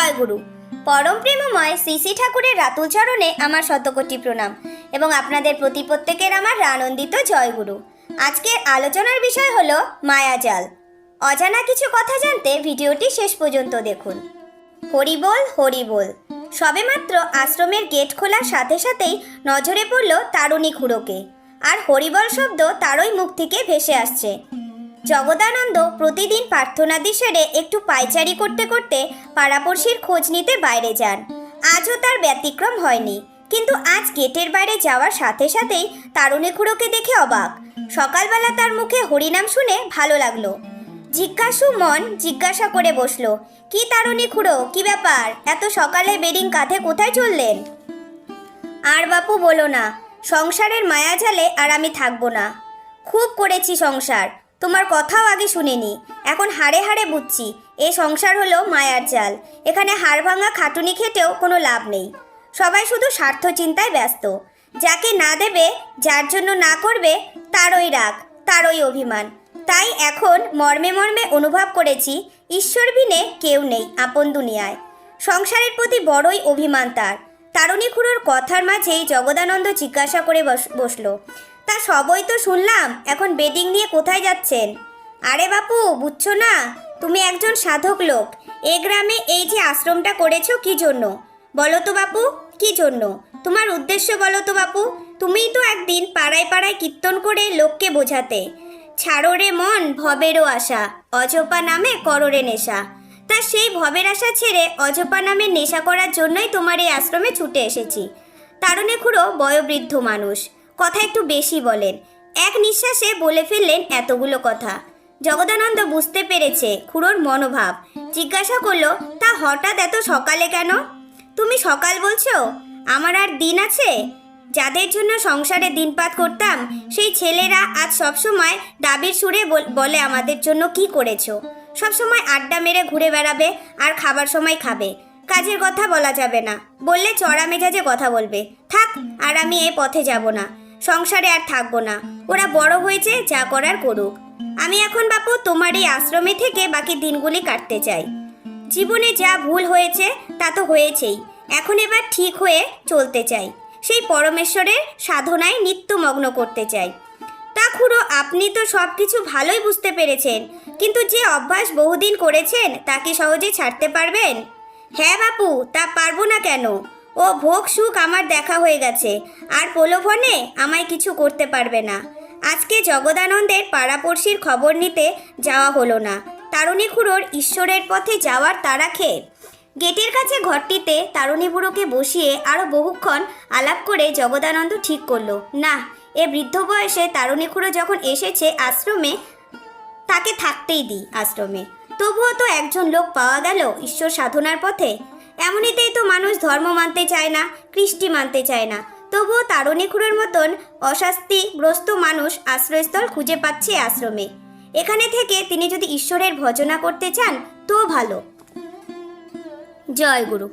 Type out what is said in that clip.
জয় গুরু। পরম প্রেমময় শ্রী শ্রী ঠাকুরের রাতুল চরণে আমার শতকোটি প্রণাম এবং আপনাদের প্রতি প্রত্যেকের আমার আনন্দিত জয় গুরু। আজকের আলোচনার বিষয় হলো মায়াজাল। অজানা কিছু কথা জানতে ভিডিওটি শেষ পর্যন্ত দেখুন। হরিবোল হরিবোল। সবেমাত্র আশ্রমের গেট খোলার সাথে সাথেই নজরে পড়ল তারুণী খুড়োকে, আর হরিবল শব্দ তারই মুখ থেকে ভেসে আসছে। জগদানন্দ প্রতিদিন প্রার্থনাদি সেরে একটু পায়চারি করতে করতে পাড়াপড়শির খোঁজ নিতে বাইরে যান। আজও তার ব্যতিক্রম হয়নি, কিন্তু আজ গেটের বাইরে যাওয়ার সাথে সাথেই তারুণী খুড়োকে দেখে অবাক। সকালবেলা তার মুখে হরিনাম শুনে ভালো লাগলো। জিজ্ঞাসা করে বসলো, কি তারুণী খুড়ো, কি ব্যাপার? এত সকালে বেডিং কাঁধে কোথায় চললেন? আর বাপু বলো না, সংসারের মায়াজালে আর আমি থাকবো না। খুব করেছি সংসার, তোমার কথাও আগে শুনিনি, এখন হাড়ে হাড়ে বুঝছি এ সংসার হলো মায়ার জাল। এখানে হাড় ভাঙা খাটুনি খেটেও কোনো লাভ নেই। সবাই শুধু স্বার্থ চিন্তায় ব্যস্ত। যাকে না দেবে, যার জন্য না করবে, তারই রাগ, তারই অভিমান। তাই এখন মর্মে মর্মে অনুভব করেছি ঈশ্বর বিনে কেউ নেই আপন দুনিয়ায়। সংসারের প্রতি বড়ই অভিমান তার। তারুণী খুড়োর কথার মাঝেই জগদানন্দ জিজ্ঞাসা করে বসলো, তা সবই তো শুনলাম, এখন বেডিং নিয়ে কোথায় যাচ্ছেন? আরে বাপু, বুঝছো না, তুমি একজন সাধক লোক। এ গ্রামে এই যে আশ্রমটা করেছো কি জন্য বলো তো বাপু? কি জন্য? তোমার উদ্দেশ্য বলো তো বাপু? তুমিই তো একদিন পাড়ায় পাড়ায় কীর্তন করে লোককে বোঝাতে, ছাড়ো রে মন ভবেরও আশা, অজপা নামে করো রে নেশা। তা সেই ভবের আশা ছেড়ে অজপা নামে নেশা করার জন্যই তোমার এই আশ্রমে ছুটে এসেছি। তারুণী খুড়ো বয়োবৃদ্ধ মানুষ, কথা একটু বেশি বলেন। এক নিঃশ্বাসে বলে ফেললেন এতগুলো কথা। জগদানন্দ বুঝতে পেরেছে খুড়োর মনোভাব। জিজ্ঞাসা করলো, তা হঠাৎ এত সকালে কেন? তুমি সকাল বলছো? আমার আর দিন আছে? যাদের জন্য সংসারে দিনপাত করতাম, সেই ছেলেরা আজ সবসময় দাবির সুরে বলে আমাদের জন্য কি করেছো। সবসময় আড্ডা মেরে ঘুরে বেড়াবে আর খাবার সময় খাবে। কাজের কথা বলা যাবে না, বললে চড়া মেজাজে কথা বলবে। থাক, আর আমি এই পথে যাব না, সংসারে আর থাকবো না। ওরা বড় হয়েছে, যা করার করুক। আমি এখন বাপু তোমার এই আশ্রমে থেকে বাকি দিনগুলি কাটতে চাই। জীবনে যা ভুল হয়েছে তা তো হয়েছেই, এখন এবার ঠিক হয়ে চলতে চাই। সেই পরমেশ্বরের সাধনায় নিত্যমগ্ন করতে চাই। তা খুড়ো, আপনি তো সব কিছু ভালোই বুঝতে পেরেছেন, কিন্তু যে অভ্যাস বহুদিন করেছেন তা কি সহজে ছাড়তে পারবেন? হ্যাঁ বাপু, তা পারবো না কেন? ও ভোগ সুখ আমার দেখা হয়ে গেছে, আর প্রলোভনে আমায় কিছু করতে পারবে না। আজকে জগদানন্দের পাড়াপড়শির খবর নিতে যাওয়া হলো না। তারুণী খুড়োর ঈশ্বরের পথে যাওয়ার তাড়া খেয়ে গেটের কাছে ঘরটিতে তারুণী বুড়োকে বসিয়ে আরও বহুক্ষণ আলাপ করে জগদানন্দ ঠিক করলো, না, এ বৃদ্ধ বয়সে তারুণী খুড়ো যখন এসেছে আশ্রমে, তাকে থাকতেই দিই আশ্রমে। তবুও তো একজন লোক পাওয়া গেল ঈশ্বর সাধনার পথে। এমনিতেই তো মানুষ ধর্ম মানতে চায় না, কৃষ্টি মানতে চায় না, তবুও তারুণী খুড়োর মতন অশাস্তিগ্রস্ত মানুষ আশ্রয়স্থল খুঁজে পাচ্ছে আশ্রমে। এখানে থেকে তিনি যদি ঈশ্বরের ভজনা করতে চান তো ভালো। জয় গুরু।